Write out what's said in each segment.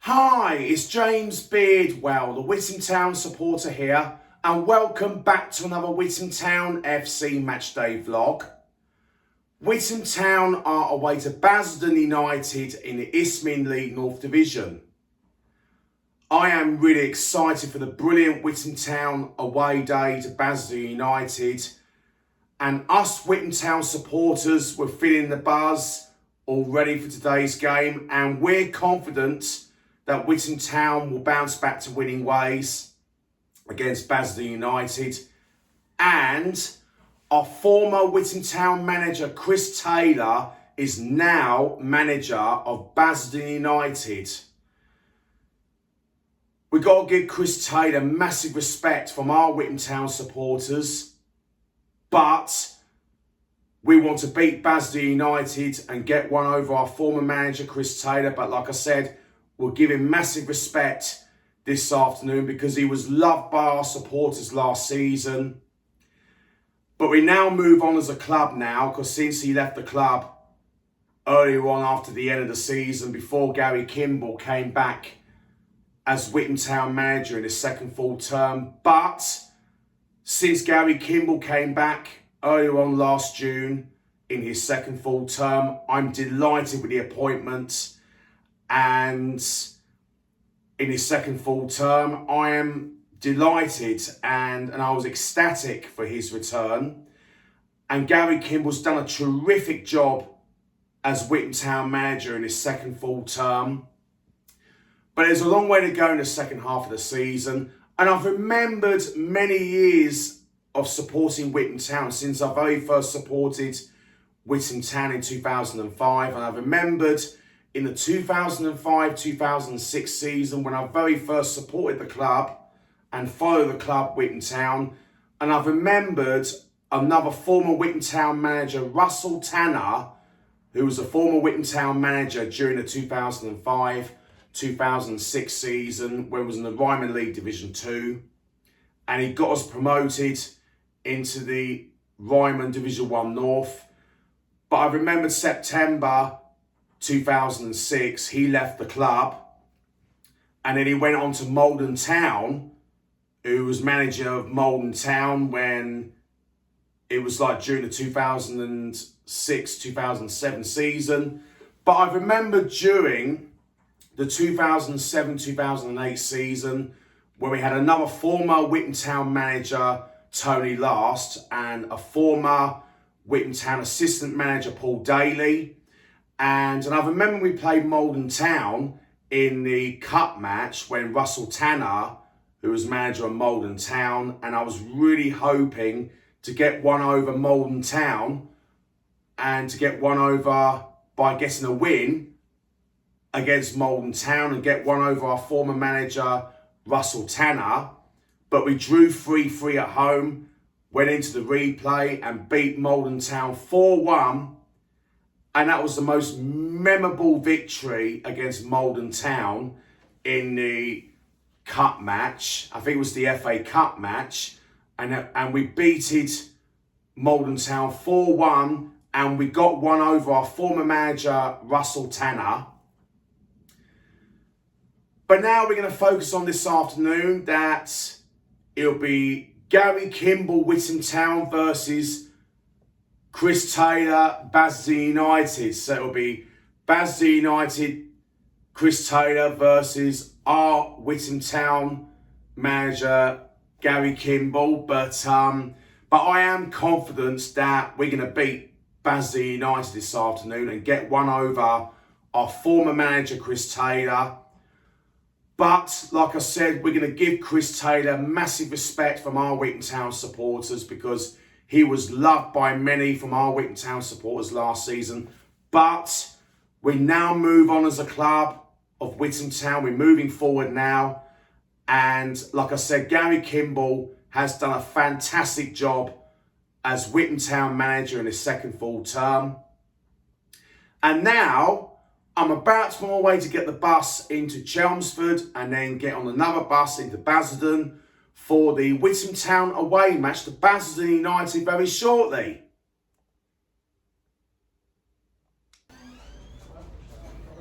Hi, it's James Beardwell, the Witham Town supporter here, and welcome back to another Witham Town FC matchday vlog. Witham Town are away to Basildon United in the Isthmian League North Division. I am really excited for the brilliant Witham Town away day to Basildon United, and us Witham Town supporters were feeling the buzz all ready for today's game, and we're confident that Witham Town will bounce back to winning ways against Basildon United. And our former Witham Town manager, Chris Taylor, is now manager of Basildon United. We've got to give Chris Taylor massive respect from our Witham Town supporters, but we want to beat Basildon United and get one over our former manager, Chris Taylor. But like I said, we'll give him massive respect this afternoon because he was loved by our supporters last season. But we now move on as a club now, because since he left the club earlier on after the end of the season, before Gary Kimball came back as Witham Town manager in his second full term. But since Gary Kimball came back earlier on last June in his second full term, I'm delighted with the appointment. And in his second full term, I am delighted and I was ecstatic for his return. And Gary Kimball's done a terrific job as Witham Town manager in his second full term. But there's a long way to go in the second half of the season. And I've remembered many years of supporting Witham Town since I very first supported Witham Town in 2005. And I've remembered in the 2005-2006 season when I very first supported the club and followed the club, Witham Town. And I've remembered another former Witham Town manager, Russell Tanner, who was a former Witham Town manager during the 2005-2006 season when it was in the Isthmian League Division 2. And he got us promoted into the Isthmian Division 1 North. But I remembered September 2006, he left the club, and then he went on to Basildon Town, who was manager of Basildon Town when it was like during the 2006-2007 season. But I remember during the 2007-2008 season where we had another former Witham Town manager, Tony Last, and a former Witham Town assistant manager, Paul Daly. And I remember we played Basildon Town in the cup match when Russell Tanner, who was manager of Basildon Town, and I was really hoping to get one over Basildon Town and to get one over by getting a win against Basildon Town and get one over our former manager, Russell Tanner. But we drew 3-3 at home, went into the replay and beat Basildon Town 4-1. And that was the most memorable victory against Basildon Town in the cup match. I think it was the FA Cup match. And we beated Basildon Town 4-1. And we got one over our former manager, Russell Tanner. But now we're going to focus on this afternoon that it'll be Gary Kimball, Witham Town versus Chris Taylor, Basildon United. So it'll be Basildon United, Chris Taylor versus our Witham Town manager, Gary Kimball. But I am confident that we're going to beat Basildon United this afternoon and get one over our former manager, Chris Taylor. But like I said, we're going to give Chris Taylor massive respect from our Witham Town supporters because he was loved by many from our Witham Town supporters last season. But we now move on as a club of Witham Town. We're moving forward now. And like I said, Gary Kimball has done a fantastic job as Witham Town manager in his second full term. And now I'm about to on my way to get the bus into Chelmsford and then get on another bus into Basildon for the Witham Town away match to Basildon United very shortly.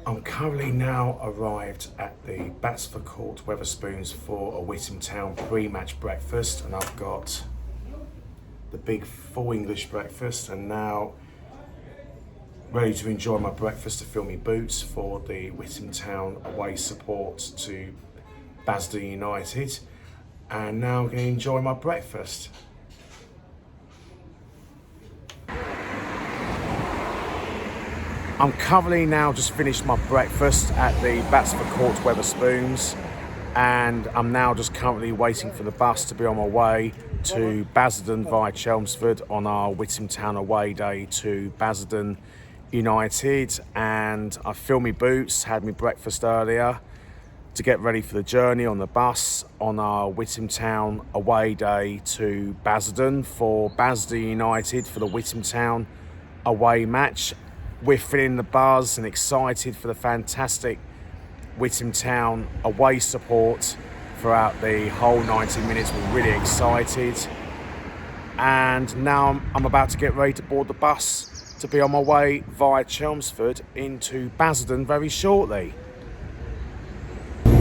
I'm currently now arrived at the Basildon Court Wetherspoons for a Witham Town pre-match breakfast, and I've got the big full English breakfast, and now ready to enjoy my breakfast to fill me boots for the Witham Town away support to Basildon United, and now I'm going to enjoy my breakfast. I'm currently now just finished my breakfast at the Basildon Court Wetherspoons, and I'm now just currently waiting for the bus to be on my way to Basildon via Chelmsford on our Witham Town away day to Basildon United. And I filled my boots, had my breakfast earlier to get ready for the journey on the bus on our Witham Town away day to Basildon for Basildon United for the Witham Town away match. We're feeling the buzz and excited for the fantastic Witham Town away support throughout the whole 90 minutes. We're really excited. And now I'm about to get ready to board the bus to be on my way via Chelmsford into Basildon very shortly. We're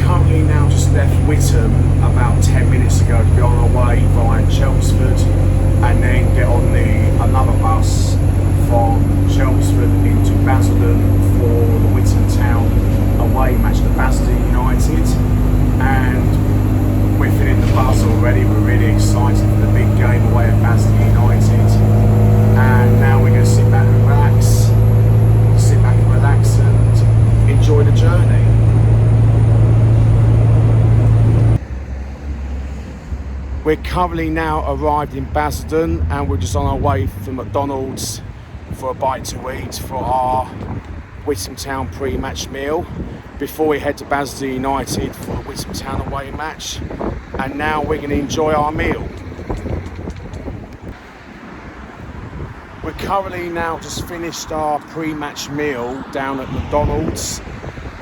currently now just left Witham about 10 minutes ago to be on our way via Chelmsford, and then get on another bus from Chelmsford into Basildon for the Witham Town away match to Basildon United. And we're feeling the buzz already. We're really excited for the big game away at Basildon United. And now we're going to sit back and relax and enjoy the journey. We're currently now arrived in Basildon, and we're just on our way from McDonald's for a bite to eat for our Witham Town pre-match meal before we head to Basildon United for the Witham Town away match. And now we're going to enjoy our meal. We're currently now just finished our pre-match meal down at McDonald's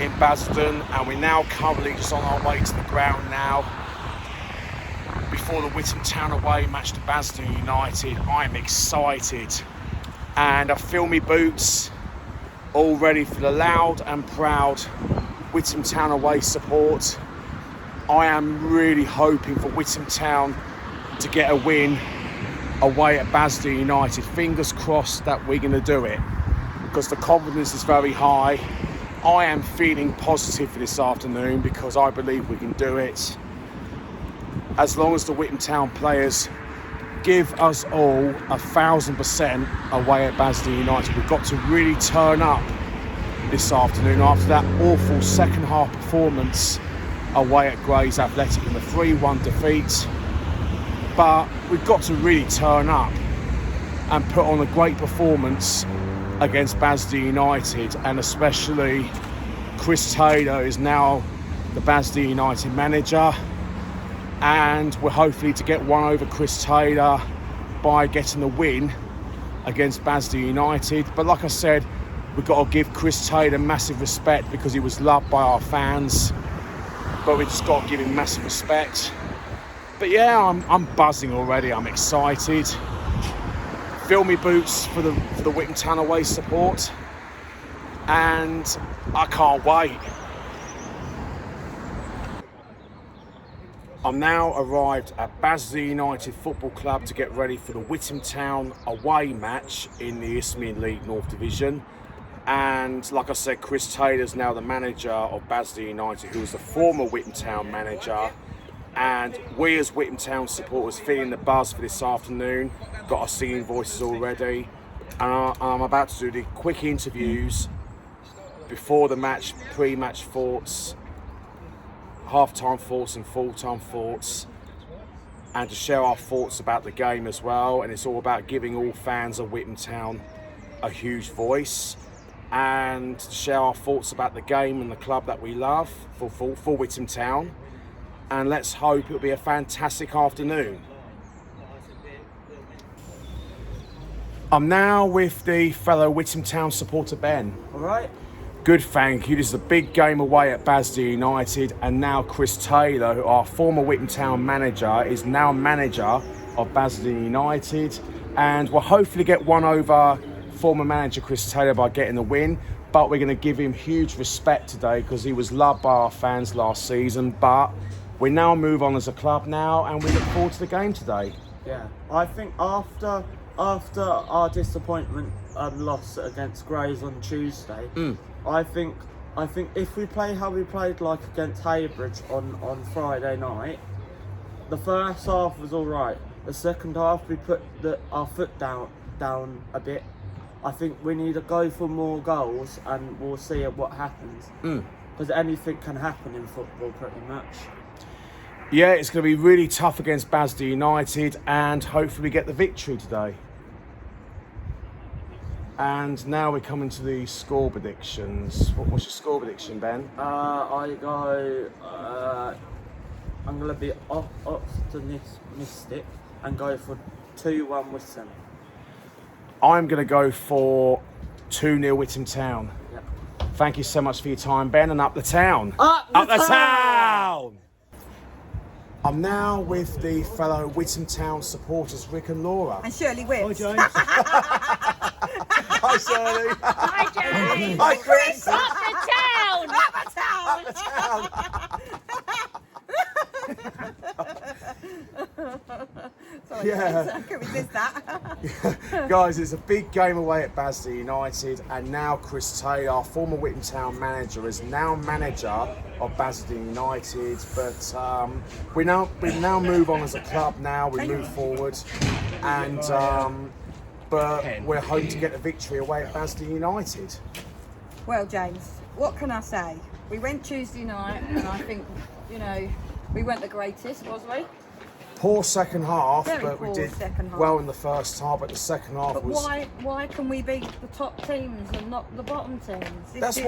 in Basildon, and we're now currently just on our way to the ground now before the Witham Town away match to Basildon United. I'm excited, and I feel me boots all ready for the loud and proud Witham Town away support. I am really hoping for Witham Town to get a win away at Basildon United. Fingers crossed that we're going to do it, because the confidence is very high. I am feeling positive for this afternoon because I believe we can do it. As long as the Witham Town players give us all 1,000% away at Basildon United. We've got to really turn up this afternoon after that awful second half performance away at Grays Athletic in the 3-1 defeat. But we've got to really turn up and put on a great performance against Basildon United, and especially Chris Taylor is now the Basildon United manager, and we're hopefully to get one over Chris Taylor by getting a win against Basildon United. But like I said, we've got to give Chris Taylor massive respect because he was loved by our fans, but we just got to give him massive respect. But yeah, I'm buzzing already. I'm excited. Fill me boots for the Witham Town away support, and I can't wait. I'm now arrived at Basildon United Football Club to get ready for the Witham Town away match in the Isthmian League North Division. And like I said, Chris Taylor's now the manager of Basildon United, who was the former Witham Town manager. And we as Witham Town supporters feeling the buzz for this afternoon. Got our singing voices already. And I'm about to do the quick interviews before the match, pre-match thoughts, half-time thoughts and full-time thoughts, and to share our thoughts about the game as well. And it's all about giving all fans of Witham Town a huge voice, and to share our thoughts about the game and the club that we love for Witham Town. And let's hope it'll be a fantastic afternoon. I'm now with the fellow Witham Town supporter Ben. All right. Good, thank you. This is a big game away at Basildon United, and now Chris Taylor, our former Witham Town manager, is now manager of Basildon United, and we'll hopefully get one over former manager Chris Taylor by getting the win, but we're going to give him huge respect today because he was loved by our fans last season. But we now move on as a club now, and we look forward to the game today. Yeah, I think after our disappointment loss against Grays on Tuesday, I think if we play how we played like against Haybridge on Friday night, the first half was all right. The second half we put our foot down a bit. I think we need to go for more goals, and we'll see what happens. Because anything can happen in football, pretty much. Yeah, it's going to be really tough against Basildon United, and hopefully we get the victory today. And now we're coming to the score predictions. What's your score prediction, Ben? I'm going to be optimistic and go for 2-1 Witham. I'm going to go for 2-0 Witham Town. Yep. Thank you so much for your time, Ben, and up the town. Up the town! I'm now with the fellow Witham Town supporters, Rick and Laura. And Shirley Witts. Hi, James. Hi, Shirley. Hi, James. Hi, Chris. Up the town. Sorry, Yeah. I couldn't resist that. Guys, it's a big game away at Basildon United, and now Chris Taylor, our former Witham Town manager, is now manager of Basildon United. But we now move on as a club. Now we move forward, and but we're hoping to get a victory away at Basildon United. Well, James, what can I say? We went Tuesday night, and I think, we weren't the greatest, was we? Poor second half, Very but we poor did second half. well in the first half. But the second half But was. why can we beat the top teams and not the bottom teams? That's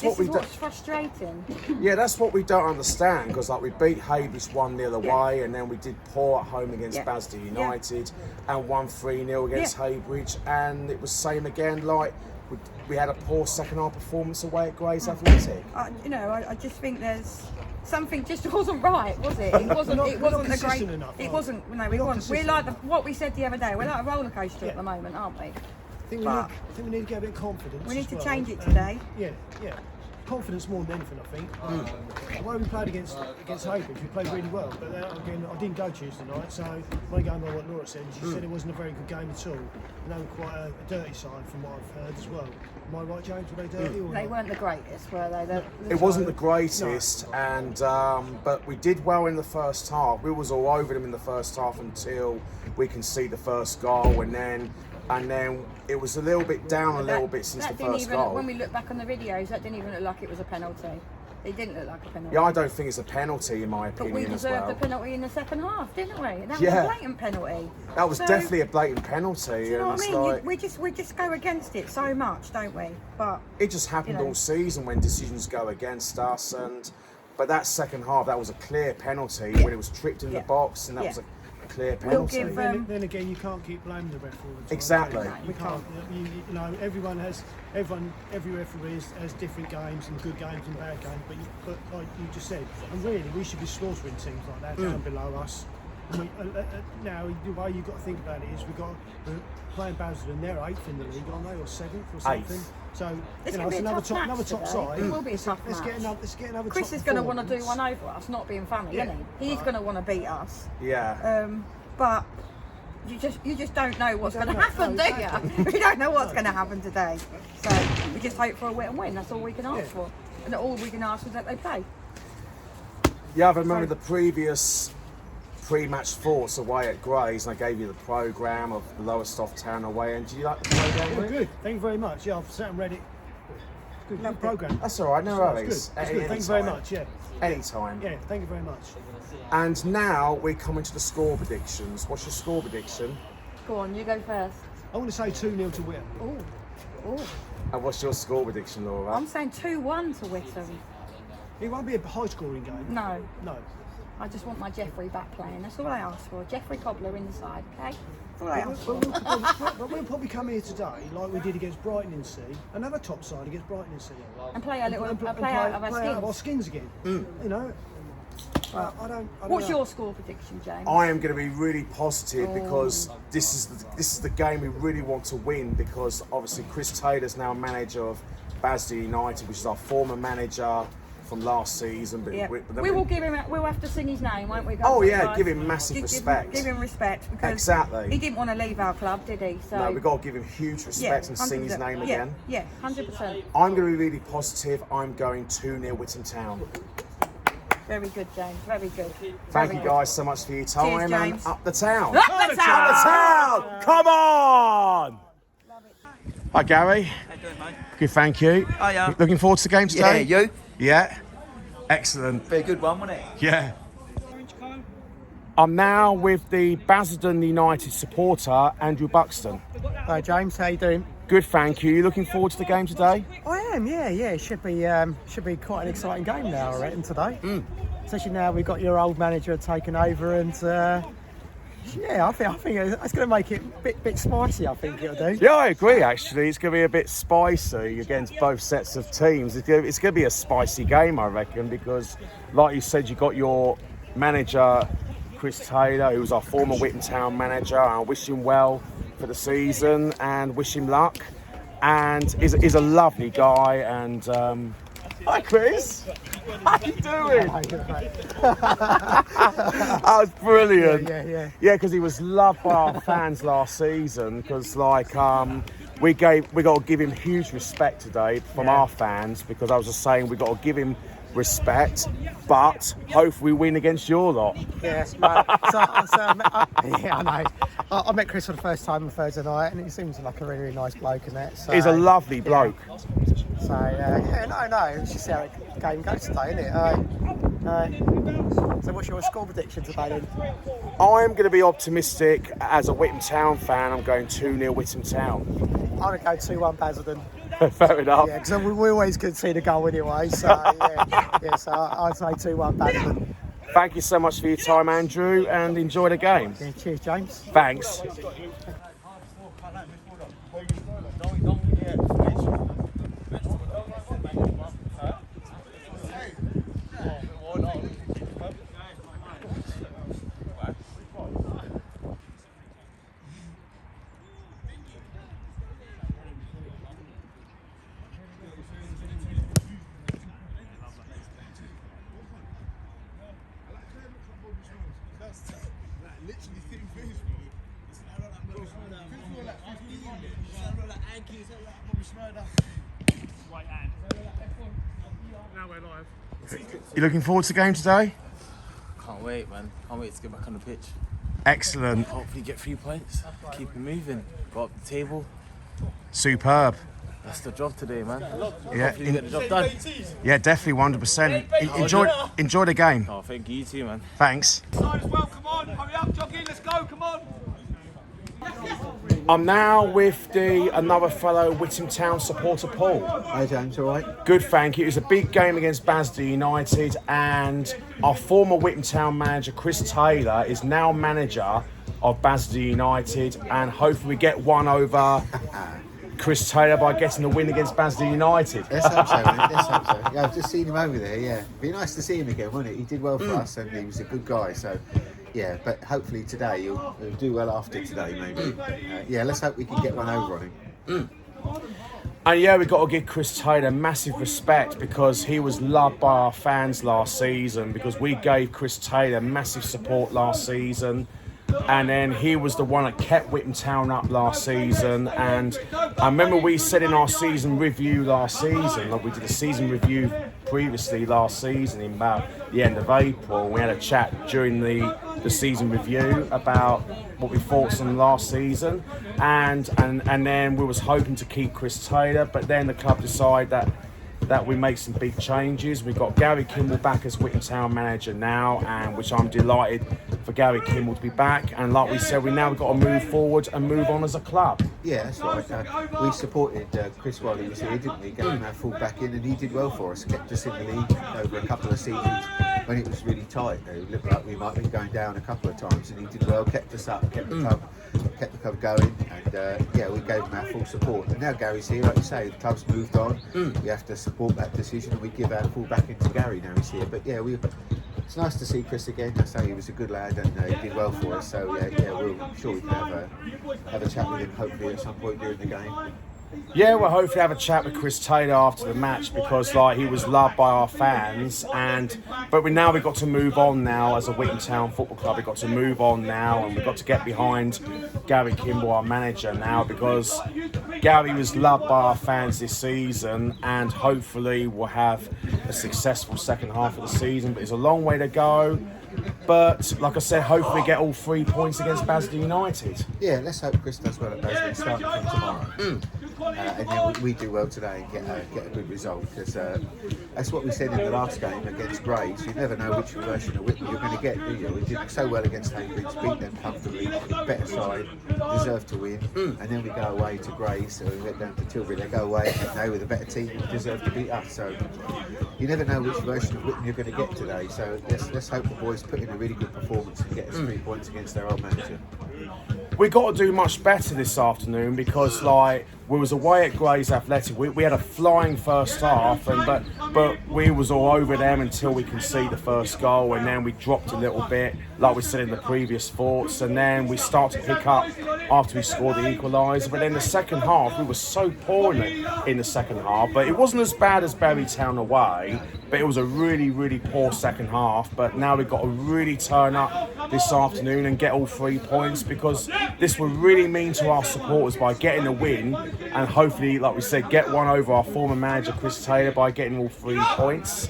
what we do. What's frustrating. Yeah, that's what we don't understand, because like we beat Haybridge 1-0 away, and then we did poor at home against Basildon United, and won 3-0 against Haybridge, and it was same again. Like we had a poor second half performance away at Grays Athletic. I just think there's something just wasn't right, was it? It wasn't. It wasn't a great. It wasn't. No, we weren't. We're like what we said the other day. We're like a roller coaster at the moment, aren't we? I think we need to get a bit of confidence. We need to as well. change it today. Yeah. Confidence more than anything, I think. The way we played against Haybridge, we played really well. But again, I didn't go Tuesday night, so I'm going by what Laura said. She said it wasn't a very good game at all. And they were quite a dirty side from what I've heard as well. Am I right, James? Were they dirty or They not? weren't the greatest, were they? It wasn't the greatest, and but we did well in the first half. We was all over them in the first half until we conceded the first goal, and then it was a little bit down a little bit since the first goal. When we look back on the videos, that didn't even look like it was a penalty. It didn't look like a penalty. Yeah, I don't think it's a penalty in my But opinion we as deserved well. the penalty in the second half, didn't we? That was Yeah. a blatant penalty. That was So, definitely a blatant penalty, Do you know and what I it's mean? like We just go against it so much, don't we? But it just happened all season when decisions go against us, but that second half, that was a clear penalty when it was tripped in the box, and that was a clear penalty. give, Then again, you can't keep blaming the referee all the time. Exactly. can you? You can't. Every referee has different games and good games and bad games. But like you just said, and really, we should be slaughtering teams like that down below us. Now, the way you've got to think about it is we're playing Basildon, they're 8th in the league, aren't they, or 7th or something? 8th. So It's it's gonna be a another tough top match top today. side. It will be a tough Let's get match. another Chris top is going to want to do performance. one over us, not being funny, isn't he? He's going to want to beat us. Yeah. But you just don't know what's going to happen, No, do exactly. you? We don't know what's going to happen today. So we just hope for a win. That's all we can ask for. And all we can ask is that they play. Yeah, I remember the previous pre-match thoughts away at Grays, and I gave you the programme of Lowestoft Town away, and do you like the programme? Yeah, Rick? good. Thank you very much. Yeah, I've sat and read it. Good programme. That's all right, no It's worries. good. It's good. Thank you very much. Yeah. Anytime. Yeah. Thank you very much. And now we're coming to the score predictions. What's your score prediction? Go on, you go first. I want to say 2-0 to Witham. Ooh. And what's your score prediction, Laura? I'm saying 2-1 to Witham. It won't be a high-scoring game. No, No. I just want my Jeffrey back playing. That's all I ask for. Jeffrey Cobbler inside, okay? That's all I ask for. But we'll probably come here today, like we did against Brighton in C, another top side against Brighton in C. And play our little, And play out of our play out of our skins. skins again. You know, I don't What's know. your score prediction, James? I am going to be really positive because this is the game we really want to win, because obviously Chris Taylor's now manager of Basildon United, which is our former manager from last season. But Yeah. but then We will give him. We'll have to sing his name, won't we? Oh, yeah, guys? give him massive respect. Give him respect because Exactly. he didn't want to leave our club, did he? So No, we've got to give him huge respect and sing his 100%. name again. Yeah, 100%. I'm going to be really positive. I'm going 2-0 Witham Town. Very good, James. Very good. Thank Very you good. guys so much for your time, and James. up the town. Up the town! Town! Come on! Hi Gary. How you doing, mate? Good, thank you. Oh, yeah. Looking forward to the game today? Yeah, you? Yeah. Excellent. Be a good one, wasn't it? Yeah. I'm now with the Basildon United supporter, Andrew Buxton. Hi James, how you doing? Good, thank you. You looking forward to the game today? I am, yeah. It should be quite an exciting game now, I reckon, today. Especially now we've got your old manager taken over, and I think it's going to make it a bit spicy. I think it'll do. Yeah, I agree. Actually, it's going to be a bit spicy against both sets of teams. It's going to be a spicy game, I reckon, because, like you said, you got your manager Chris Taylor, who was our former Witham Town manager. I wish him well for the season and wish him luck. And he's a lovely guy. And hi, Chris. How you doing? That was brilliant. Yeah. Yeah, because he was loved by our fans last season. Because we got to give him huge respect today from our fans. Because I was just saying we got to give him respect, but hopefully we win against your lot. Yes, mate. I know. I met Chris for the first time on Thursday night, and he seems like a really, really nice bloke and that. So, He's a lovely bloke. So it's just how the game goes today, isn't it? So what's your score prediction today then? I'm going to be optimistic as a Witham Town fan. I'm going 2-0 Witham Town. I'm going to go 2-1 Basildon. Fair enough. Yeah, because we always could see the goal anyway. So so I'd say 2-1 Basildon. Thank you so much for your time, Andrew, and enjoy the game. Yeah, cheers, James. Thanks. You looking forward to the game today? Can't wait, man. Can't wait to get back on the pitch. Excellent. Hopefully get 3 points. Keep it moving. Go up the table. Superb. That's the job today, man. Yeah, Hopefully get the job done. yeah, definitely 100%. Enjoy the game. Oh, thank you too, man. Thanks. Side as well, come on. Hurry up, jockey, let's go, come on. I'm now with another fellow Witham Town supporter, Paul. Hi James, all right? Good, thank you. It was a big game against Basildon United, and our former Witham Town manager, Chris Taylor, is now manager of Basildon United, and hopefully we get one over Chris Taylor by getting the win against Basildon United. Let's hope so, mate. Let's hope so. Yeah, I've just seen him over there, yeah. Be nice to see him again, wouldn't it? He did well for us, and he was a good guy, so... Yeah, but hopefully today he'll do well after today, maybe. Yeah, let's hope we can get one over on him. And yeah, we've got to give Chris Taylor massive respect because he was loved by our fans last season, because we gave Chris Taylor massive support last season. And then he was the one that kept Witham Town up last season. And I remember we said in our season review last season, like we did a season review previously last season in about the end of April. We had a chat during the season review about what we thought on last season. And then we was hoping to keep Chris Taylor, but then the club decided that we make some big changes. We've got Gary Kimball back as Witham Town manager now, and which I'm delighted for Gary Kimball to be back. And like we said, we've got to move forward and move on as a club. Yeah, that's right. We supported Chris while he was here, didn't we? Gave him our full back in, and he did well for us. Kept us in the league over a couple of seasons when it was really tight. It looked like we might be going down a couple of times, and he did well. Kept us up, kept the club going, and we gave him our full support. And now Gary's here, like you say, the club's moved on. We have to support that decision, and we give our full back into Gary now he's here. But yeah, It's nice to see Chris again. I say he was a good lad and he did well for us. So I'm sure we can have a chat with him hopefully at some point during the game. Yeah, we'll hopefully have a chat with Chris Taylor after the match because he was loved by our fans, but we've got to move on now as a Witham Town Football Club. We've got to move on now, and we've got to get behind Gary Kimball, our manager, now, because Gary was loved by our fans this season, and hopefully we'll have a successful second half of the season. But it's a long way to go. But like I said, hopefully get all 3 points against Basildon United. Yeah, let's hope Chris does well at Basildon starting from tomorrow. And then we do well today and get a good result, because that's what we said in the last game against Grays. You never know which version of Whitby you're going to get, do you? We did so well against Cambridge, beat them comfortably, better side, deserved to win, and then we go away to Grays, so we went down to Tilbury, they go away, and they were the better team and deserved to beat us. So you never know which version of Whitby you're going to get today. So let's hope the boys put in a really good performance and get us 3 points against their old manager. We got to do much better this afternoon because, we was away at Grays Athletic. We had a flying first half, but we was all over them until we conceded the first goal, and then we dropped a little bit, like we said in the previous thoughts, and then we started to pick up after we scored the equaliser. But then the second half, we were so poor in the second half, but it wasn't as bad as Barry Town away, but it was a really, really poor second half. But now we've got to really turn up this afternoon and get all 3 points, because this will really mean to our supporters by getting a win, and hopefully, like we said, get one over our former manager Chris Taylor by getting all 3 points.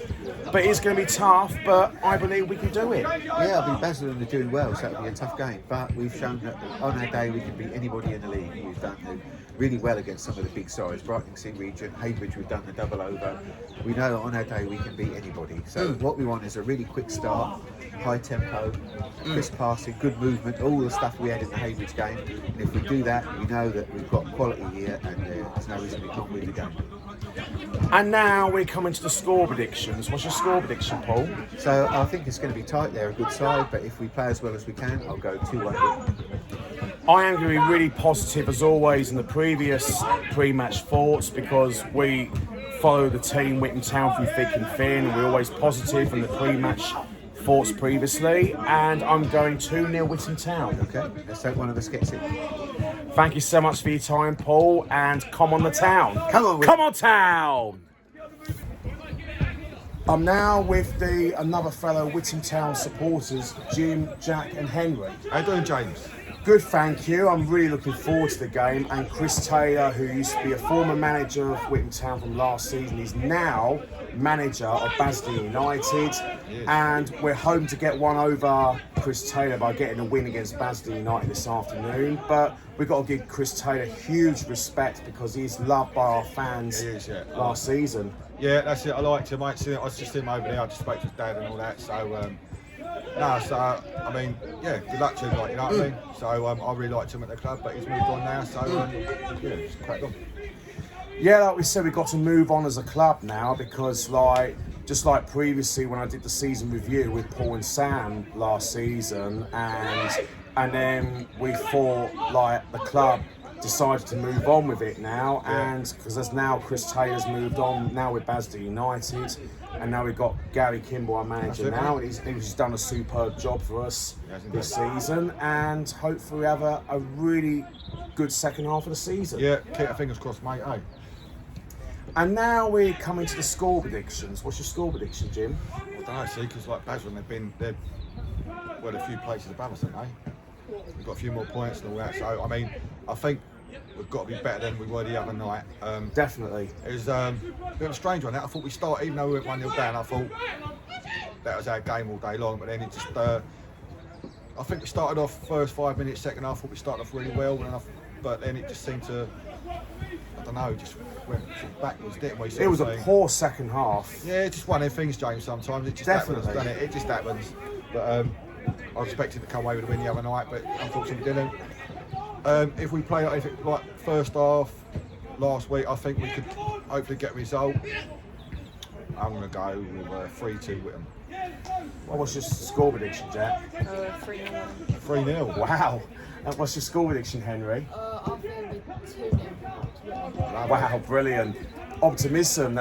But it's going to be tough, but I believe we can do it. Yeah, I mean, Basildon are doing well, so it'll be a tough game. But we've shown that on our day we can beat anybody in the league. We've done really well against some of the big sides. Brighton Sea Region, Heybridge, we've done the double over. We know on our day we can beat anybody. So what we want is a really quick start, high tempo, crisp passing, good movement, all the stuff we had in the Heybridge game. And if we do that, we know that we've got quality here, and there's no reason we can't win the game. And now we're coming to the score predictions. What's your score prediction, Paul? So I think it's going to be tight. They're a good side, but if we play as well as we can, I'll go 2-1. I am going to be really positive as always in the previous pre-match thoughts, because we follow the team Witham Town through thick and thin. We're always positive in the pre-match thoughts previously, and I'm going 2-0 Witham Town. Okay, let's hope one of us gets it. Thank you so much for your time, Paul, and come on the town. Come on, come on, town! I'm now with another fellow Witham Town supporters, Jim, Jack and Henry. How you doing, James? Good, thank you. I'm really looking forward to the game. And Chris Taylor, who used to be a former manager of Witham Town from last season, is now manager of Basildon United. Yes. And we're hoping to get one over Chris Taylor by getting a win against Basildon United this afternoon. But we've got to give Chris Taylor huge respect because he's loved by our fans last season. Yeah, that's it. I liked him, mate. I was just him over there. I just spoke to his dad and all that. So, I mean, yeah, good luck to him, like, you know what I mean? So, I really liked him at the club, but he's moved on now. So, yeah, just crack on. Yeah, like we said, we've got to move on as a club now because, just like previously when I did the season review with Paul and Sam last season, and then we thought, the club decided to move on with it now, and because as now Chris Taylor's moved on now with Basildon United, and now we've got Gary Kimball, our manager now, and he's done a superb job for us this season, and hopefully we have a really good second half of the season. Yeah, keep our fingers crossed, mate, eh? And now we're coming to the score predictions. What's your score prediction, Jim? I don't know, see, because Basildon, they're a few places above us, haven't they? We've got a few more points and all that, so I mean, I think we've got to be better than we were the other night. Definitely. It was a bit of a strange one. I thought we started, even though we went 1-0 down, I thought that was our game all day long, but then it just, I think we started off first 5 minutes, second half, I thought we started off really well, but then it just seemed to, I don't know, just went backwards, didn't we? It was a poor second half. Yeah, it's just one of them things, James, sometimes. It just happens, doesn't it? It just happens. But I expected to come away with a win the other night, but unfortunately we didn't. If we play like first half last week, I think we could hopefully get a result. I'm going to go with 3-2 Witham. What was your score prediction, Jack? 3-0. 3-0. Wow. And what's your score prediction, Henry? I think it'll be 2-0. Wow, brilliant. Optimism.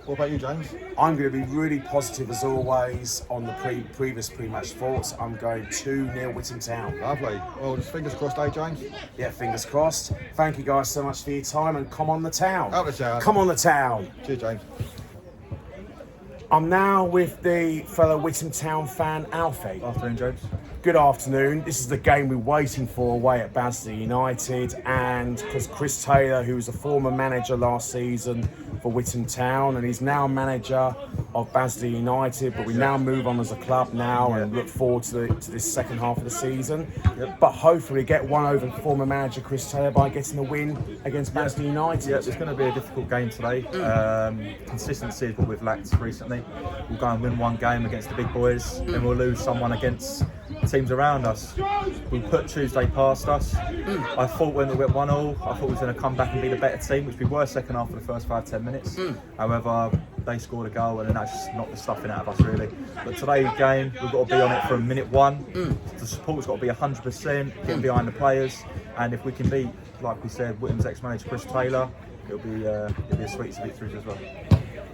What about you, James? I'm going to be really positive as always on the previous pre-match thoughts. I'm going 2-0 Witham Town. Lovely. Well, just fingers crossed, James? Yeah, fingers crossed. Thank you guys so much for your time, and come on the town. Out the town. Come on the town. Cheers, James. I'm now with the fellow Witham Town fan, Alfie. Afternoon, James. Good afternoon. This is the game we're waiting for away at Basildon United, and because Chris Taylor, who was a former manager last season for Witham Town, and he's now manager of Basildon United, but we now move on as a club now and look forward to this second half of the season. But hopefully get one over former manager Chris Taylor by getting a win against Basildon United. Yeah, it's going to be a difficult game today. Consistency is what we've lacked recently. We'll go and win one game against the big boys, then we'll lose someone against teams around us. We put Tuesday past us. I thought when we went 1-1, I thought we was going to come back and be the better team, which we were second half for the first 5-10 minutes. However, they scored a goal and then that's just knocked the stuffing out of us really. But today's game, we've got to be on it from minute one. The support's got to be 100%, getting behind the players, and if we can beat, like we said, Witham's ex-manager Chris Taylor, it'll be a sweet victory as well.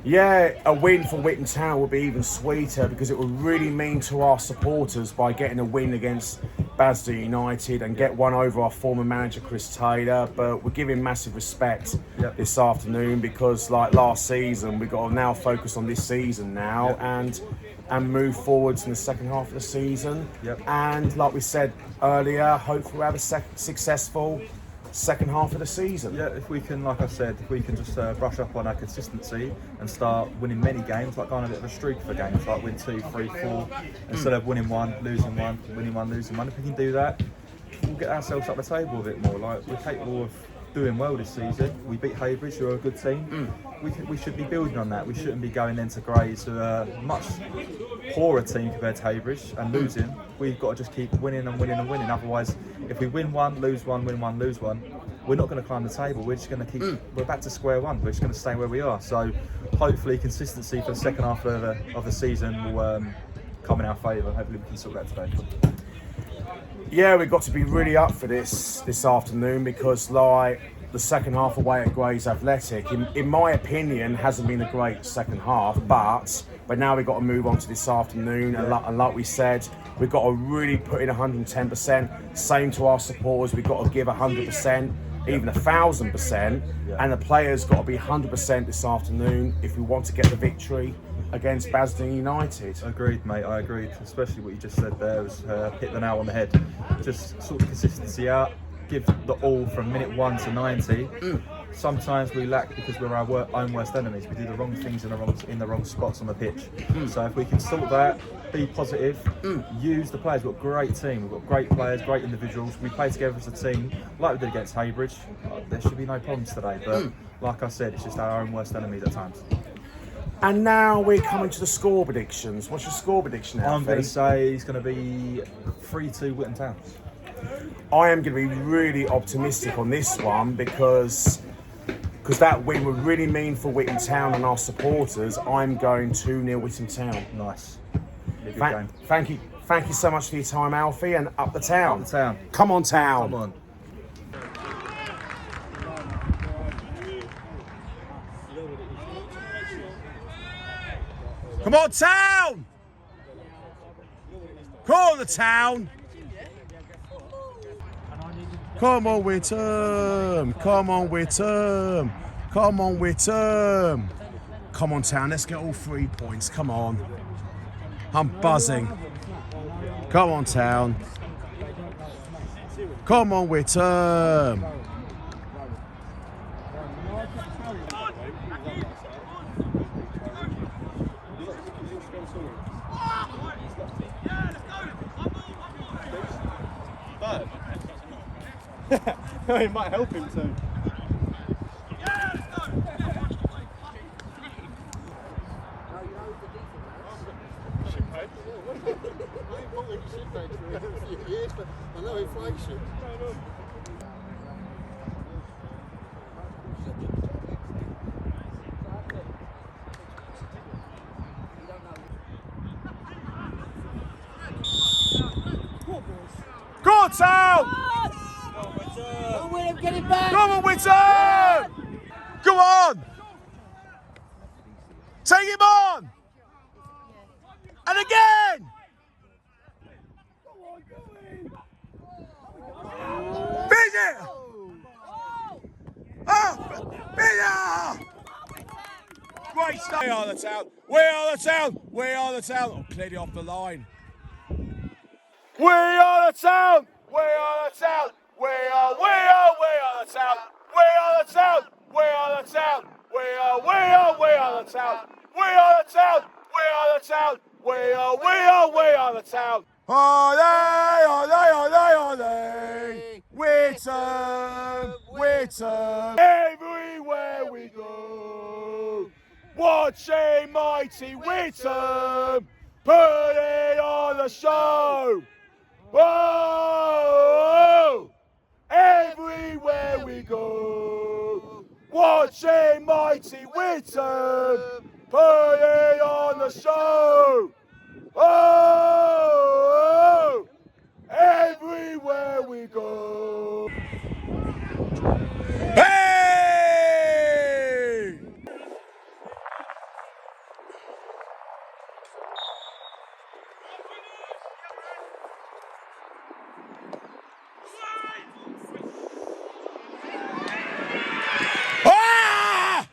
Yeah, a win for Witham Town would be even sweeter because it would really mean to our supporters by getting a win against Basildon United and get one over our former manager Chris Taylor. But we're giving massive respect this afternoon because, like last season, we've got to now focus on this season now and move forwards in the second half of the season. And like we said earlier, hopefully we'll have a successful second half of the season. Yeah, if we can, like I said, if we can just brush up on our consistency and start winning many games, like going on a bit of a streak for games, like win 2, 3, 4, instead of winning one, losing one, winning one, losing one. If we can do that, we'll get ourselves up the table a bit more. Like, we're capable of doing well this season. We beat Haybridge, who are a good team. We should be building on that. We shouldn't be going into Grays, who are a much poorer team compared to Haybridge, and losing. We've got to just keep winning and winning and winning. Otherwise, if we win one, lose one, win one, lose one, we're not going to climb the table. We're just going to keep. We're back to square one. We're just going to stay where we are. So, hopefully, consistency for the second half of the season will come in our favour. Hopefully, we can sort that today. Yeah, we've got to be really up for this afternoon because, like, the second half away at Grays Athletic, in my opinion, hasn't been a great second half, but now we've got to move on to this afternoon, and like we said, we've got to really put in 110%. Same to our supporters, we've got to give 100%, even 1,000%, and the players got to be 100% this afternoon if we want to get the victory against Basildon United. Agreed, mate, I agreed. Especially what you just said there was hit the nail on the head. Just sort of consistency out, give the all from minute 1 to 90. Sometimes we lack because we're our own worst enemies. We do the wrong things in the wrong spots on the pitch. So if we can sort that, be positive, use the players. We've got a great team. We've got great players, great individuals. We play together as a team, like we did against Haybridge. There should be no problems today. But like I said, it's just our own worst enemies at times. And now we're coming to the score predictions. What's your score prediction, Alfie? I'm going to say it's going to be 3-2 Witham Town. I am going to be really optimistic on this one because that win would really mean for Witham Town and our supporters. I'm going 2-0 Witham Town. Nice. Be a good game. Thank you so much for your time, Alfie, and up the town. Up the town. Come on, town. Come on. Come on, town! Come on, the town! Come on, Witham! Come on, Witham! Come on, Witham! Come on, town, let's get all 3 points. Come on. I'm buzzing. Come on, town. Come on, Witham! It might help him too. I know inflation. Go on, town! Come on, get it back! Come on, Witham! Go on! Take him on! And again! Finish it! Oh! Finish! Great stuff! We are the town! We are the town! We are the town! Oh, clearly off the line. We are the town! We are the town! We are the town! We are the town! We are the town! We are the town! We are the town! We are the town! We are the town! Olé, olé, olé, olé! Witham, Witham! Everywhere we go, watching mighty Witham put it on the show! Whoa! Everywhere we go, watching mighty Witham put it on the show. Oh! Everywhere we go. Hey! Ah!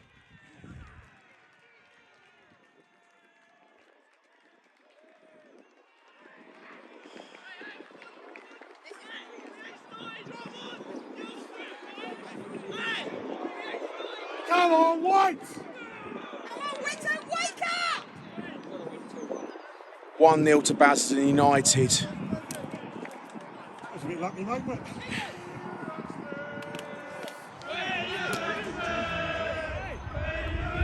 Come on, White! Come on, Witham, wake up! 1-0 to Basildon United. That was a bit lucky, mate, but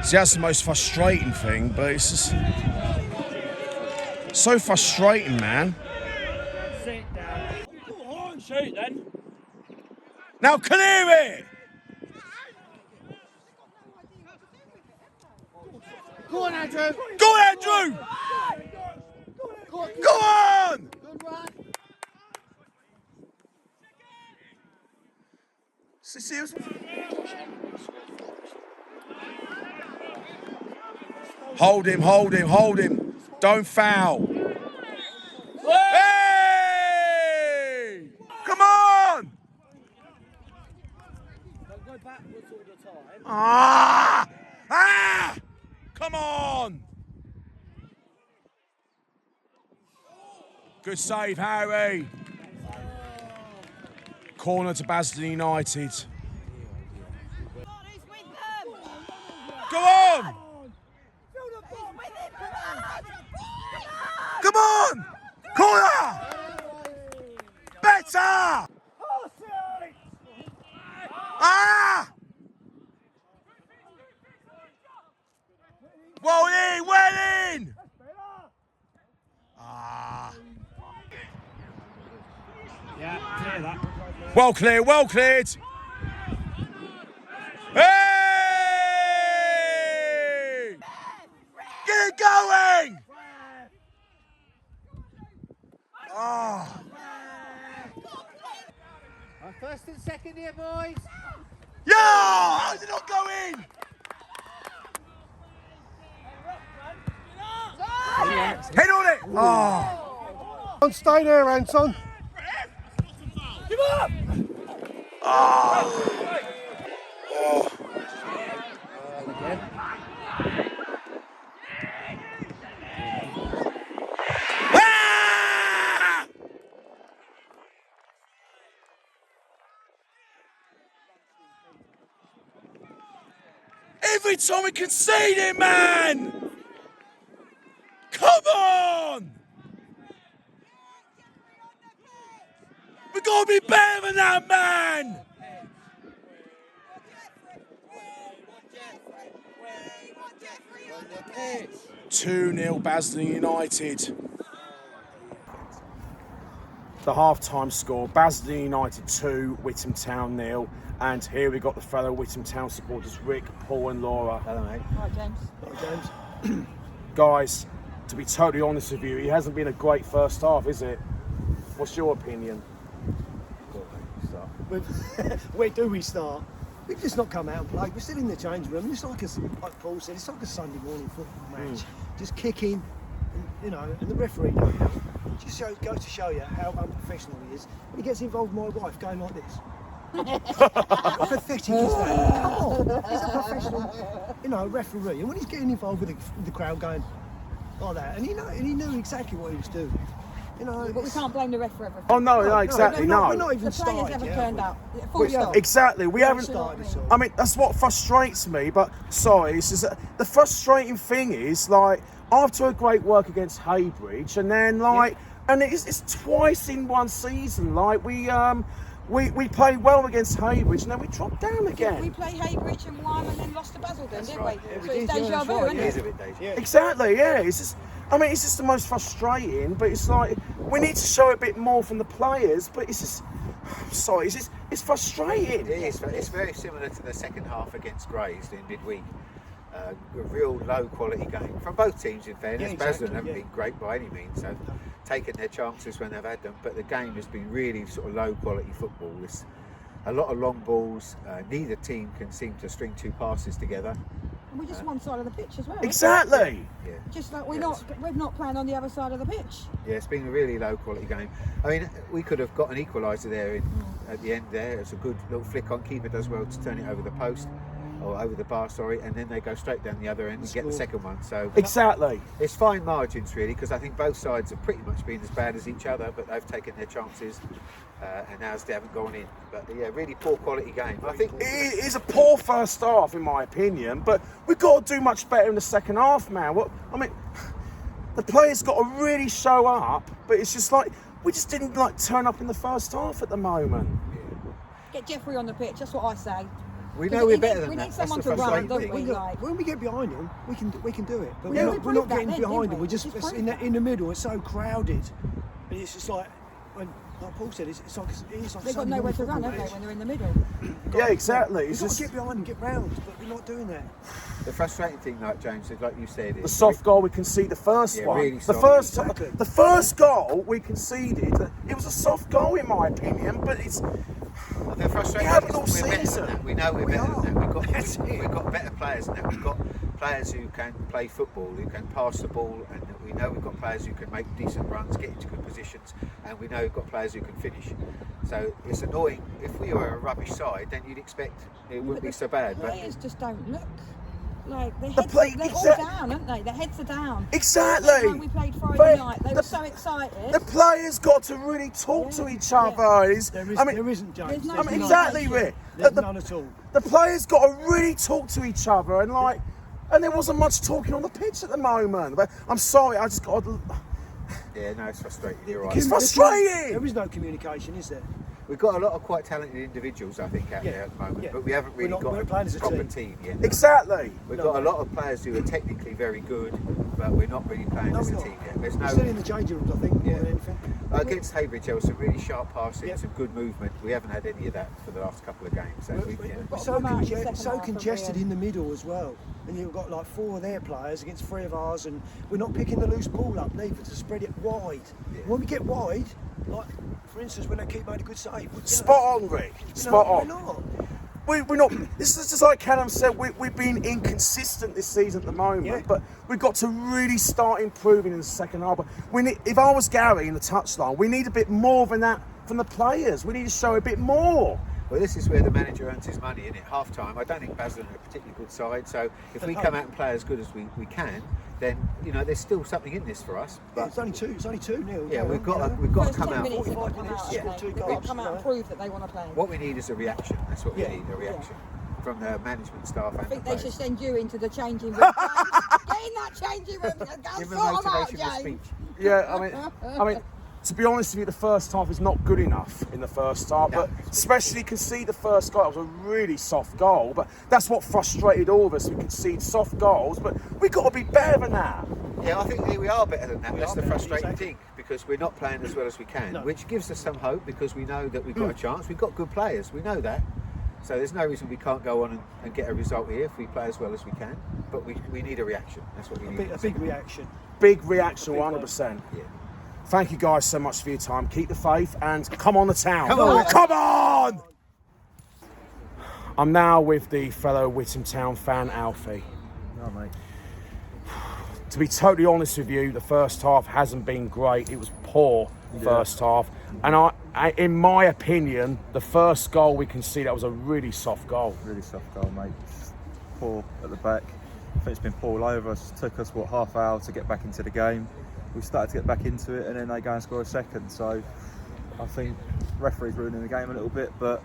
See, that's the most frustrating thing, but it's just so frustrating, man. Sit down. Go on, shoot then. Now clear it! Go on, Andrew. Go on, Andrew! Go on! Good run. Seriously? Hold him, hold him, hold him. Don't foul. Hey! Come on! Don't go backwards all the time. Ah! Ah! Come on! Good save, Harry. Corner to Basildon United. Go on! Come on! Corner! Better! Ah! Well in, well in! Ah. Yeah, clear that. Well cleared, well cleared. Hey! Get it going! Oh. First and second here, boys. Yo! How's it not go in? Head on it! Oh! Don't stay there, Anton. Give up! Oh! Oh! Ah! Every time we concede it, man! Come on! We gotta be better than that, man! 2-0 Basildon United. The half-time score, Basildon United 2, Witham Town 0. And here we got the fellow Witham Town supporters, Rick, Paul and Laura. Hello, mate. Hi, James. Hello, James. Guys, to be totally honest with you, it hasn't been a great first half, is it? What's your opinion? Where do we start? We've just not come out and played. We're still in the change room. It's like Paul said, it's like a Sunday morning football match. Just kicking, and, and the referee don't help. Just goes to show you how unprofessional he is. When he gets involved with my wife going like this. How pathetic is that? Come on, he's a professional, referee. And when he's getting involved with the crowd going like that, and he knew exactly what he was doing. But we can't blame the ref for everything. Oh no, exactly, no. We're not even The players started. haven't turned up. Full stop. Exactly, we haven't started. I mean, that's what frustrates me, but sorry, it's just, the frustrating thing is, like, after a great work against Haybridge, and then, like, and it's twice in one season, like, we played well against Haybridge, and then we dropped down again. We played Haybridge and won, and then lost to Basildon, didn't we? Yeah, So it's deja vu, isn't it? Exactly, yeah. It's just the most frustrating, but it's like, we need to show a bit more from the players, but it's just, sorry, it's frustrating. It is. It's very similar to the second half against Grays in midweek. A real low quality game from both teams, in fairness. Basildon haven't been great by any means, so taken their chances when they've had them, but the game has been really sort of low quality football. There's a lot of long balls. Neither team can seem to string two passes together. And we're just one side of the pitch as well. Exactly. Yeah. Just like we're not playing on the other side of the pitch. Yeah, it's been a really low quality game. I mean, we could have got an equaliser there at the end there. It's a good little flick on. Keeper does well to turn it over the post. Or over the bar, sorry, and then they go straight down the other end and get the second one. So exactly, it's fine margins really, because I think both sides have pretty much been as bad as each other, but they've taken their chances, and ours they haven't gone in. But yeah, really poor quality game. I think it is a poor first half in my opinion, but we've got to do much better in the second half, man. The players got to really show up, but it's just like we just didn't turn up in the first half at the moment. Get Jeffrey on the pitch. That's what I say. We know we're better than we that. need someone to run, don't we? When we get behind him, we can do it. But we're not getting behind him. We're just in the middle. It's so crowded, and it's just like Paul said. It's like they've got nowhere to run, have they, when they're in the middle? Yeah, exactly. We've got to get behind and get round, but we're not doing that. The frustrating thing, like James said, like you said, the soft goal we conceded, the first one. Really the first goal we conceded, it was a soft goal in my opinion, but it's. The frustrating thing is we know we're better than that. We've got better players than that. We've got players who can play football, who can pass the ball, and we know we've got players who can make decent runs, get into good positions, and we know we've got players who can finish. So it's annoying. If we were a rubbish side, then you'd expect it wouldn't be so bad. But players just don't look. Like they're all down, aren't they? Their heads are down. Exactly. When we played Friday night, they were so excited. The players got to really talk to each other. There isn't, James. Exactly, Rick. There's none at all. The players got to really talk to each other, and there wasn't much talking on the pitch at the moment. But I'm sorry, I just got to. Yeah, no, it's frustrating. You're right. It's frustrating. There is no communication, is there? We've got a lot of quite talented individuals, I think, out there at the moment, but we haven't really got a proper team yet. Exactly. We've got a lot of players who are technically very good, but we're not really playing as a team yet. There's no. Still in the changing rooms, I think. More than anything. Against Haybridge, there was some really sharp passing, some good movement. We haven't had any of that for the last couple of games. So we're so congested in the middle as well, and you've got like 4 of their players against 3 of ours, and we're not picking the loose ball up neither to spread it wide. When we get wide, like for instance, when they keep made a good save. Spot on, Rick. Spot on. We're not. This is just like Callum said. We've been inconsistent this season at the moment, but we've got to really start improving in the second half. But if I was Gary in the touchline, we need a bit more than that from the players. We need to show a bit more. Well, this is where the manager earns his money, isn't it? Half time. I don't think Basildon are a particularly good side, so if we come out and play as good as we can, then there's still something in this for us. But it's only 2-0. Yeah, we've got to come out. 45 minutes. They've got to come out and prove that they want to play. What we need is a reaction. That's what we need, a reaction from the management staff. I think they should send you into the changing room. Get in that changing room and go sort them out, James. Yeah, I mean. To be honest with you, the first half is not good enough in the first half, but especially concede the first goal. It was a really soft goal, but that's what frustrated all of us. We concede soft goals, but we've got to be better than that. Yeah, I think we are better than that. That's the frustrating thing, because we're not playing as well as we can, which gives us some hope, because we know that we've got a chance. We've got good players, we know that. So there's no reason we can't go on and get a result here if we play as well as we can. But we need a reaction. That's what we need. A big reaction. Big reaction, 100%. Yeah. Thank you guys so much for your time. Keep the faith and come on the town. Come on! Come on! I'm now with the fellow Witham Town fan, Alfie. No, mate. To be totally honest with you, the first half hasn't been great. It was poor first half. And I, in my opinion, the first goal we conceded, that was a really soft goal. Really soft goal, mate. Poor at the back. I think it's been poor all over us. It took us, what, half hour to get back into the game. We started to get back into it and then they go and score a second. So I think referee's ruining the game a little bit, but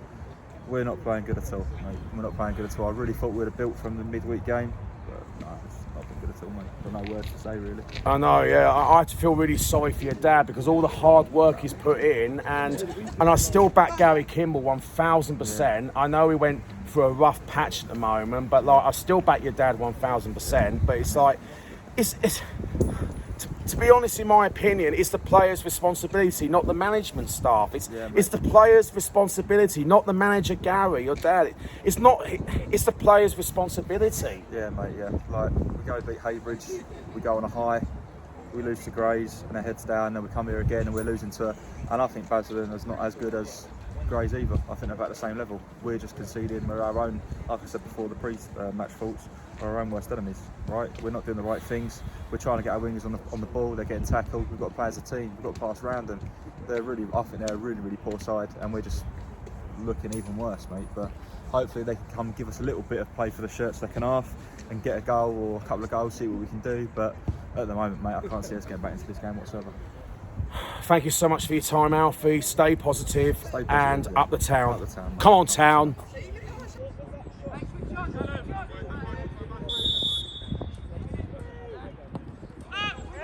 we're not playing good at all, mate. We're not playing good at all. I really thought we'd have built from the midweek game, but no, it's not been good at all, mate. I've got no words to say, really. I know, yeah. I feel really sorry for your dad because all the hard work he's put in, and I still back Gary Kimball 1,000%. Yeah. I know he went through a rough patch at the moment, but like I still back your dad 1,000%. But it's like, it's to be honest, in my opinion, it's the players' responsibility, not the management staff. It's the players' responsibility, not the manager Gary or Dad. It's the players' responsibility. Yeah, mate. Yeah, like we go beat Haybridge, we go on a high, we lose to Grays, and our heads down, and we come here again and we're losing to. And I think Basildon is not as good as Grays either. I think they're about the same level. We're just conceding. We're our own, like I said before, the pre-match faults. Our own worst enemies, right? We're not doing the right things. We're trying to get our wingers on the ball. They're getting tackled. We've got to play as a team. We've got to pass around them. I think they're a really, really poor side, and we're just looking even worse, mate. But hopefully they can come give us a little bit of play for the shirt second half and get a goal or a couple of goals, see what we can do. But at the moment, mate, I can't see us getting back into this game whatsoever. Thank you so much for your time, Alfie. Stay positive, and yeah. Up the town. Up the town, mate. Come on, town.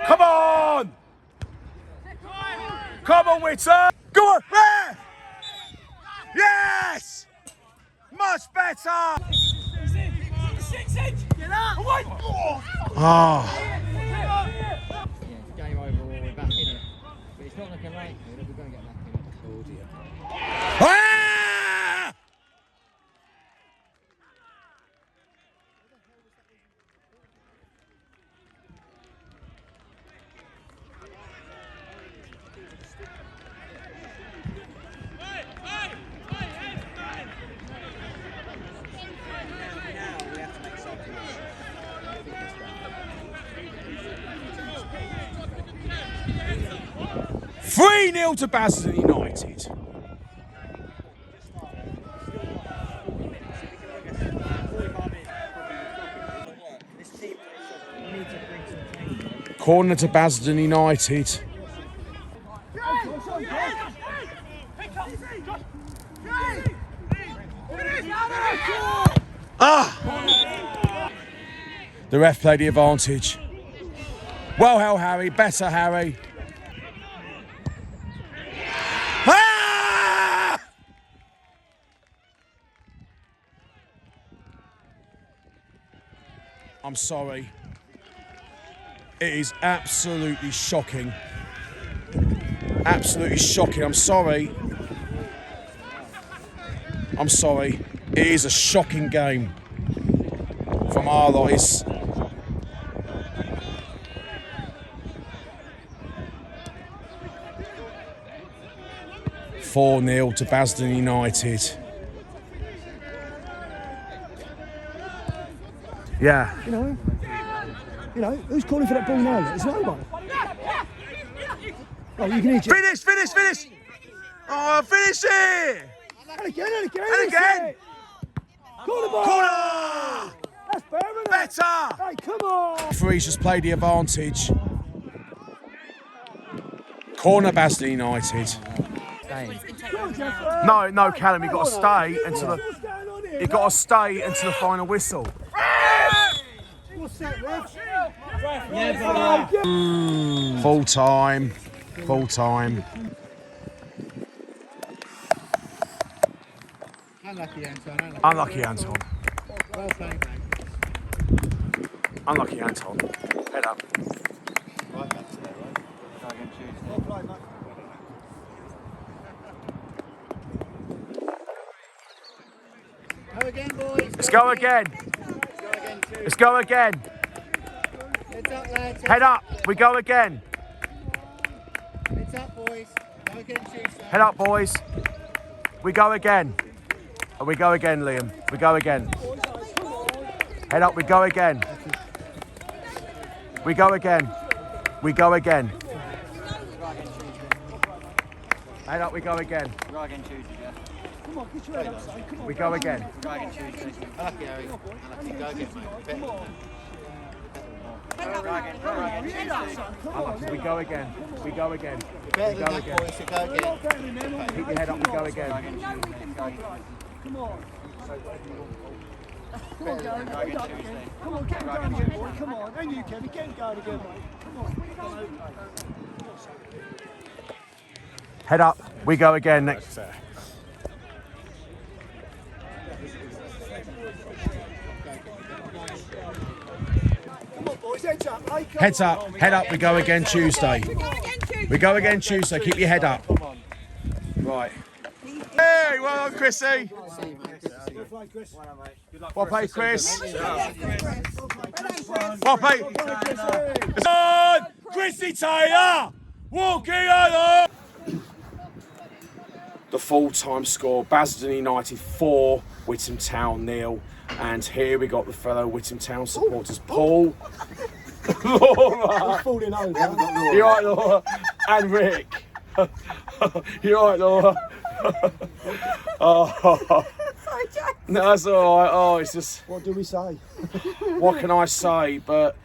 Come on! Come on, Witham! Go on! There! Yes! Much better! Ah. Game over, we're back in it. But it's not looking likely that we're going to get back in it. Oh dear. Ah! Three 0 to Basildon United. Corner to Basildon United. Ah! The ref played the advantage. Well, hell, Harry. Better, Harry. Ah! I'm sorry. It is absolutely shocking. Absolutely shocking. I'm sorry. I'm sorry. It is a shocking game from our lot. It's 4-0 to Basildon United. Yeah. You know, who's calling for that ball now? There's no one. Oh, you can hear Finish! Oh, finish it! And again. And again! Corner ball! Corner! That's better, isn't it? Better! Hey, come on! Referee's just played the advantage. Corner Basildon United. No, Callum, you got to stay until the final whistle. What's that, ref? Full time. Unlucky, Anton. Unlucky, Anton. Well played, mate. Unlucky, Anton. Head up. Right back to there, right? Go again Tuesday. Go again, boys. Let's go again. Let's go again. Heads up, lads. Head up. We go again. Heads up, boys. Go again Tuesday. Head up, boys. We go again. And we go again, Liam. We go again. Head up, we go again. We go again. We go again. Head up, we go again. Go again Tuesday, yeah. Come on, get your head up, son. Come on. We go again. Go again Tuesday. I like it, Harry. I like it. Go again, mate. Better than that. We go again. We go again. Better We than go that, again. boys, so go again. Keep your head up, we go again. Come on. Come on, Gary. Go again Tuesday. Come on, get him going again, boy. Come on. And you, Kevin, get him going again, mate. Come on. Head up, we go again next. Come on, boys. Heads up. Hey, come Heads on. up, head up, we go again Tuesday. We go again Tuesday, keep your head up. Right. Hey, well done, Chrissy. Well played, Chris. Well played. It's on! Chrissy Taylor! Walking on! The full-time score, Basildon United 4, Witham Town 0. And here we got the fellow Witham Town supporters, Paul, Laura. Falling over. You're right, Laura. And Rick. You're right, Laura. Oh. Sorry, Jack. No, that's all right. Oh, it's just... What do we say? What can I say? But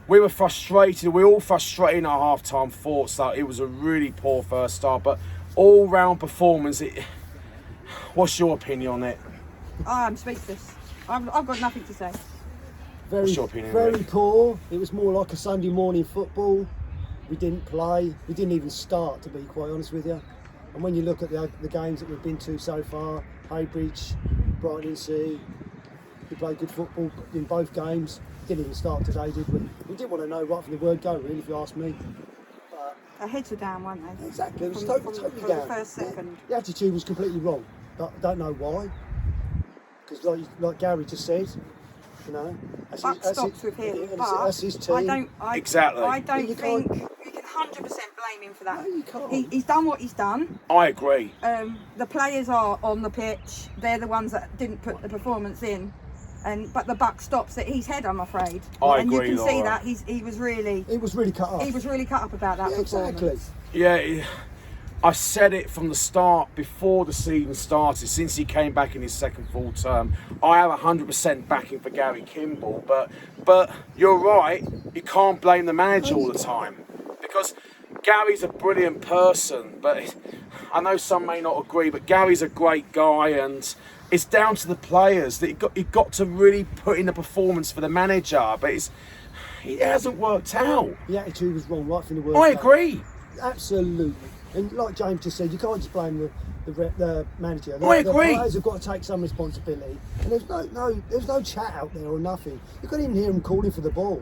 we were frustrated. We were all frustrated in our half-time thoughts that it was a really poor first start. But all-round performance, what's your opinion on it? I'm speechless. I've got nothing to say. What's your opinion, Very Rick? poor. It was more like a Sunday morning football. We didn't play. We didn't even start, to be quite honest with you. And when you look at the games that we've been to so far, Haybridge, Brighton Sea, we played good football in both games. Didn't even start today, did we? We didn't want to know right from the word go, really, if you ask me. Our heads were down, weren't they? Exactly, it was From totally the down. first second. The attitude was completely wrong. But I don't know why. Because like Gary just said, you know, Buck stops with him, but that's his team. Exactly. I don't You think can't- you can 100% blame him for that. No, you can't. He's done what he's done. I agree. The players are on the pitch. They're the ones that didn't put the performance in. But the buck stops at his head, I'm afraid. I and agree, you can see Laura. that he was really It was really cut off. he was really cut up about that Yeah, performance. exactly. Yeah, I said it from the start, before the season started, since he came back in his second full term. I have 100% backing for Gary Kimball, but you're right, you can't blame the manager all the time. Because Gary's a brilliant person, but I know some may not agree, but Gary's a great guy, and it's down to the players that he got to really put in the performance for the manager, but it hasn't worked out. The attitude was wrong right from the word I go. agree. Absolutely. And like James just said, you can't just blame the manager. I agree. The players have got to take some responsibility. And there's no chat out there or nothing. You couldn't even hear them calling for the ball.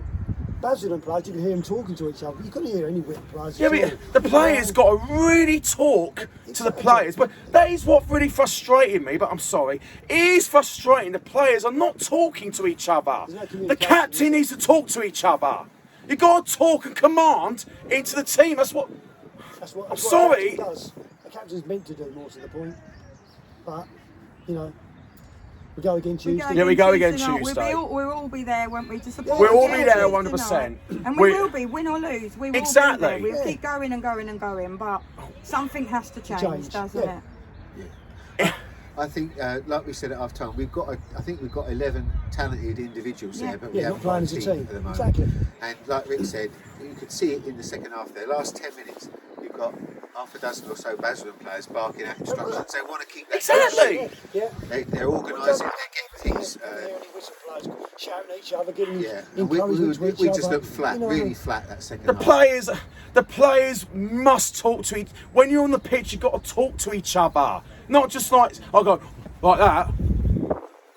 Basildon players, you could hear them talking to each other. You couldn't hear any Witham players. Yeah, at all. but the players got to really talk to the players. But that is what really frustrated me, but I'm sorry. It is frustrating. The players are not talking to each other. There's no The communication. captain needs to talk to each other. You got to talk and command into the team. That's what... That's what I'm a sorry. captain does. A captain's meant to do, more to the point. But, you know, we go again Tuesday. Yeah, we go again night. Tuesday. We'll all be there, won't we, to support We'll all the be girls there tonight. 100%. And We- we will be, win or lose. We will Exactly. be there. We'll Yeah. keep going and going and going, but something has to change, doesn't yeah. it? I think, like we said at half time, I think we've got 11 talented individuals Yeah. there, but we Yeah, haven't not playing got a as a team. at the moment. Exactly. And like Rick said, you could see it in the second half there. Last 10 minutes, you've got half a dozen or so Basildon players barking out instructions. They want to keep that Exactly. Yeah. They're organising, they're getting things. Shouting at each other, giving Yeah, and encouragement to each we other. just looked flat, You know, really flat that second The half. players must talk to each... When you're on the pitch, you've got to talk to each other. Not just like, I go, like that.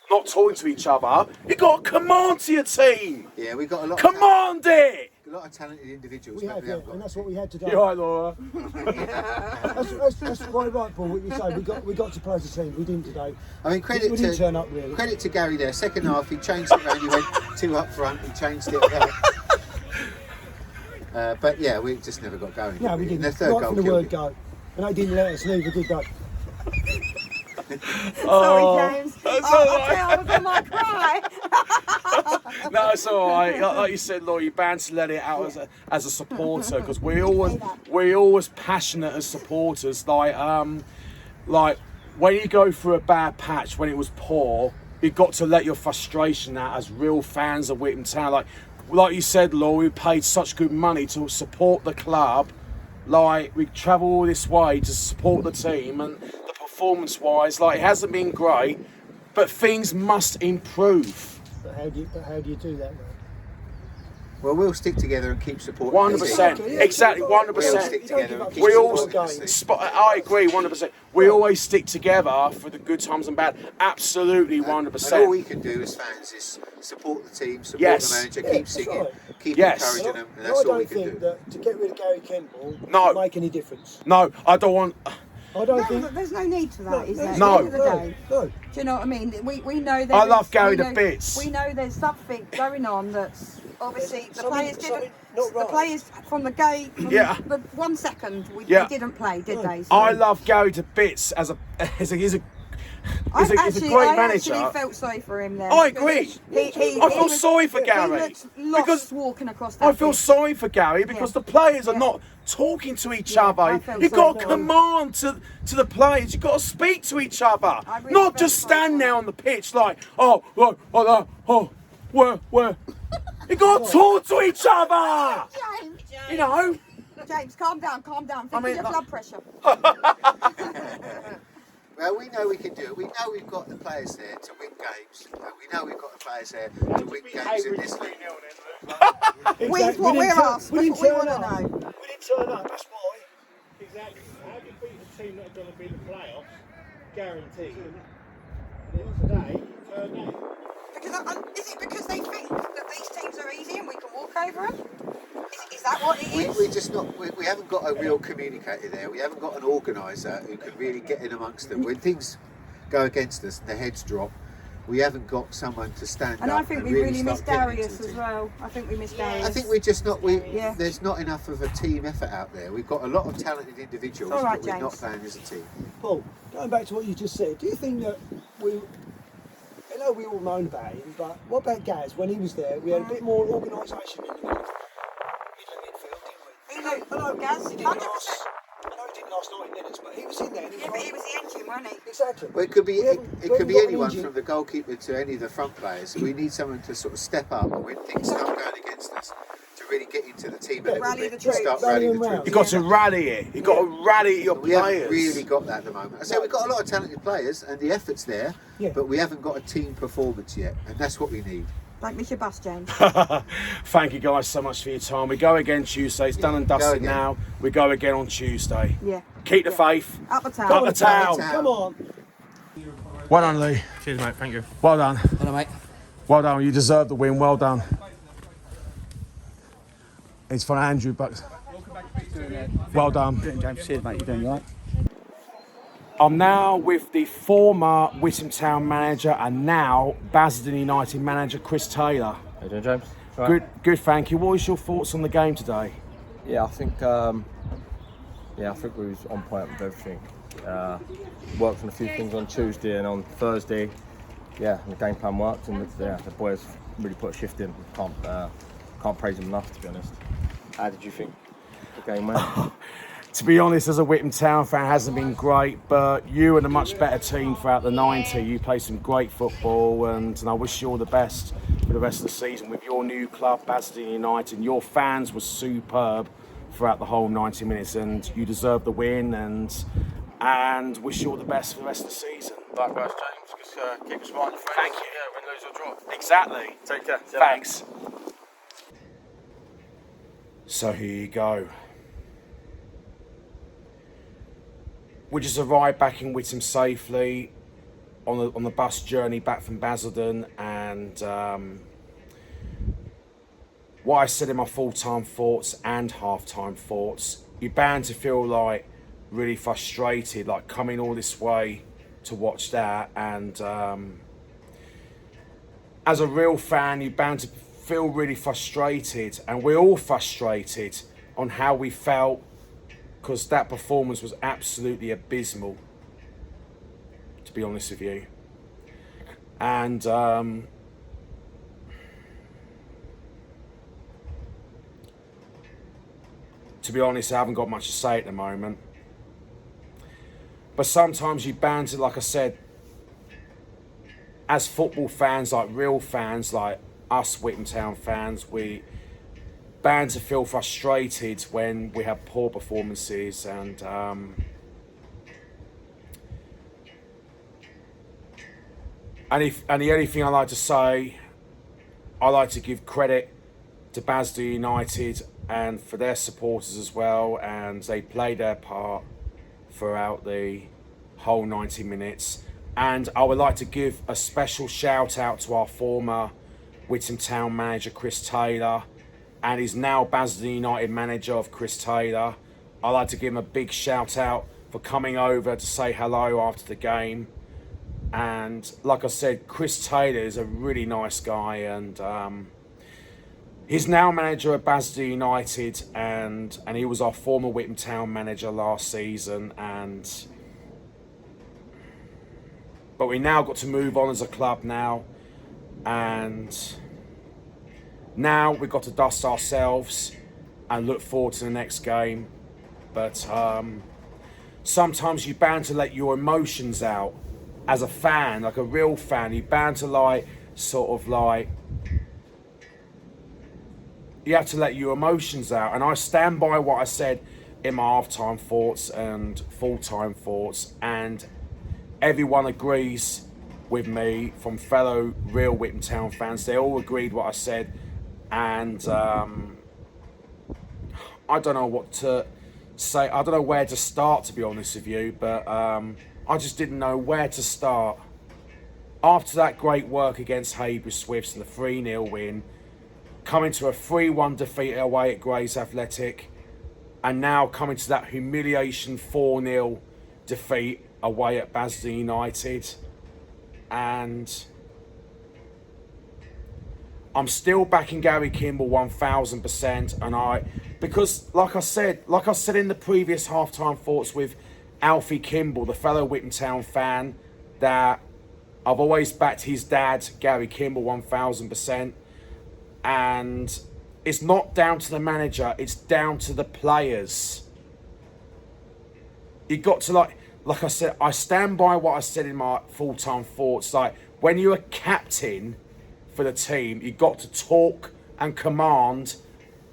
Not talking to each other. You've got to command to your team. Yeah, we got a lot. Command it! A lot of talented individuals, We but have, we yeah, haven't got. and that's what we had today. You're right, Laura. That's quite right, Paul. What you say, we got to play as a team. We didn't today. I mean, We didn't turn up really. Credit to Gary there. Second half, he changed it around. He went 2 up front. He changed it. But yeah, we just never got going. No, we And didn't. the third Right goal from the killed word it. go, and they didn't let us neither, did they? Sorry, James. I was on my cry. No, it's all right. Like you said, Laura, you're bound to let it out as a supporter, because we're always passionate as supporters. Like when you go through a bad patch, when it was poor, you've got to let your frustration out as real fans of Witham Town. Like you said, Laura, we paid such good money to support the club. Like, we travel all this way to support the team, and the performance-wise, like, it hasn't been great, but things must improve. But how do you do that, though? Well, we'll stick together and keep supporting. 100%, exactly, 100%. We'll stick together and keep We all, supporting. I agree, 100%. We always stick together for the good times and bad. Absolutely, 100%. And all we can do as fans is support the team, support the manager, keep singing, keep encouraging them, and that's all we can do. I don't think that to get rid of Gary Kemble No. make any difference. No, I don't want... I don't think... There's no need for that, is there? No. At the end of the day. No. Do you know what I mean? We know I love Gary to bits. We know there's something going on that's obviously the players didn't. not right. The players from the gate. From the 1 second they didn't play, did they? So I love Gary to bits he's a great I manager. actually felt sorry for him there. I agree. I feel sorry for Gary. He looked lost walking across that I feel pitch. sorry for Gary because the players are not talking to each other. You've got to command to the players. You've got to speak to each other. Really Not just stand there on the pitch like, where. You've got to talk to each other. James. You know. James, calm down. Think of your blood pressure. Well, we know we can do it. We know we've got the players there to win games. We know we've got the players there to win games in this league. What we're asked. That's what we want to know. We didn't turn up, that's why. Exactly. How do you beat a team that's going to be in the playoffs? Guaranteed. And then today, you turned up. Is it because they think that these teams are easy and we can walk over them? Is that what it is? We're just not. We haven't got a real communicator there. We haven't got an organiser who can really get in amongst them. When things go against us and the heads drop, we haven't got someone to stand up. And I think we really missed Darius as well. I think we missed Darius. I think we're just not. There's not enough of a team effort out there. We've got a lot of talented individuals, All right, but we're not James. playing as a team. Paul, going back to what you just said, do you think that I know we all moan about him, but what about Gaz? When he was there, we had a bit more organisation in the middle midfield, didn't we? I know Gaz, 100%. I know he didn't last 90 minutes, but he was in there. Yeah, but he was the engine, wasn't he? Exactly. Well, it could be got an anyone engine. from the goalkeeper to any of the front players. We need someone to sort of step up when things start going against us to really get into the team a little Rally bit the and troops. start Rally rallying them the round. troops. You've got to rally it. You've got to rally your We haven't players. really got that at the moment. I say we've got a lot of talented players and the effort's there, but we haven't got a team performance yet, and that's what we need. Don't miss your bus, James. Thank you guys so much for your time. We go again Tuesday. It's done and dusted now. We go again on Tuesday. Yeah. Keep the faith. Up the town. Up the town. Come on. Well done, Lee. Cheers, mate. Thank you. Well done. Hello, mate. Well done. You deserve the win. Well done. It's for Andrew, but well done. James, cheers, mate. You're doing all right. I'm now with the former Witham Town manager and now Basildon United manager, Chris Taylor. How you doing, James? All right. Good, thank you. What was your thoughts on the game today? Yeah, I think we was on point with everything. Worked on a few things on Tuesday and on Thursday. Yeah, and the game plan worked, and the boys really put a shift in. Can't praise them enough, to be honest. How did you think the game went? To be honest, as a Witham Town fan, it hasn't been great, but you and a much better team throughout the 90. You played some great football, and I wish you all the best for the rest of the season with your new club, Basildon United. And your fans were superb throughout the whole 90 minutes, and you deserve the win, and wish you all the best for the rest of the season. Likewise, James. Just keep a smile on your face. Thank you. Yeah, win, lose or draw. Exactly. Take care. Thanks. So here you go. We just arrived back in Witham safely on the bus journey back from Basildon, and what I said in my full-time thoughts and half-time thoughts, you're bound to feel like really frustrated, like coming all this way to watch that, and as a real fan, you're bound to feel really frustrated, and we're all frustrated on how we felt, because that performance was absolutely abysmal. to be honest with you. And to be honest, I haven't got much to say at the moment. But sometimes you banter, like I said, as football fans, like real fans, like us Witham Town fans, we bands to feel frustrated when we have poor performances, and the only thing I like to say, I like to give credit to Basildon United and for their supporters as well, and they played their part throughout the whole 90 minutes. And I would like to give a special shout out to our former Witham Town manager Chris Taylor, and he's now Basildon United manager of Chris Taylor. I'd like to give him a big shout out for coming over to say hello after the game. And like I said, Chris Taylor is a really nice guy, and he's now manager of Basildon United, and he was our former Witham Town manager last season. But we now got to move on as a club now, and now we've got to dust ourselves and look forward to the next game. But sometimes you're bound to let your emotions out as a fan, like a real fan. You're bound to you have to let your emotions out. And I stand by what I said in my half-time thoughts and full-time thoughts, and everyone agrees with me from fellow real Witham Town fans. They all agreed what I said, and I don't know what to say. I don't know where to start, to be honest with you, but I just didn't know where to start. After that great work against Haybridge Swifts and the 3-0 win, coming to a 3-1 defeat away at Grays Athletic, and now coming to that humiliation 4-0 defeat away at Basildon United, and I'm still backing Gary Kimball 1000%, and because like I said in the previous halftime thoughts with Alfie Kimball, the fellow Witham Town fan, that I've always backed his dad, Gary Kimball, 1000%, and it's not down to the manager, it's down to the players. You got to like I said, I stand by what I said in my full-time thoughts. Like, when you're a captain for the team, you got to talk and command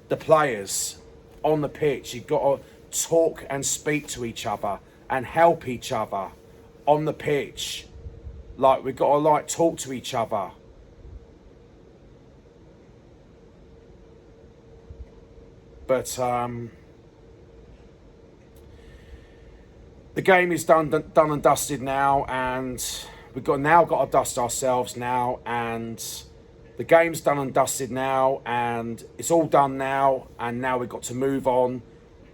the players on the pitch. You've got to talk and speak to each other and help each other on the pitch. Like, we've got to talk to each other. But the game is done and dusted now, and we've now got to dust ourselves now, and the game's done and dusted now, and it's all done now, and now we've got to move on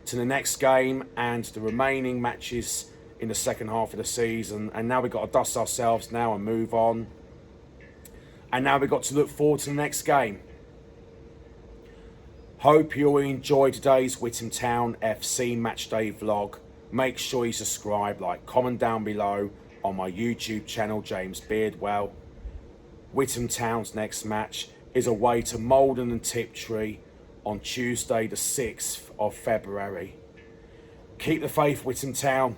to the next game and the remaining matches in the second half of the season, and now we've got to dust ourselves now and move on, and now we've got to look forward to the next game. Hope you all enjoyed today's Witham Town FC matchday vlog. Make sure you subscribe, like, comment down below on my YouTube channel, James Beardwell. Witham Town's next match is away to Malden and Tiptree on Tuesday the 6th of February. Keep the faith, Witham Town.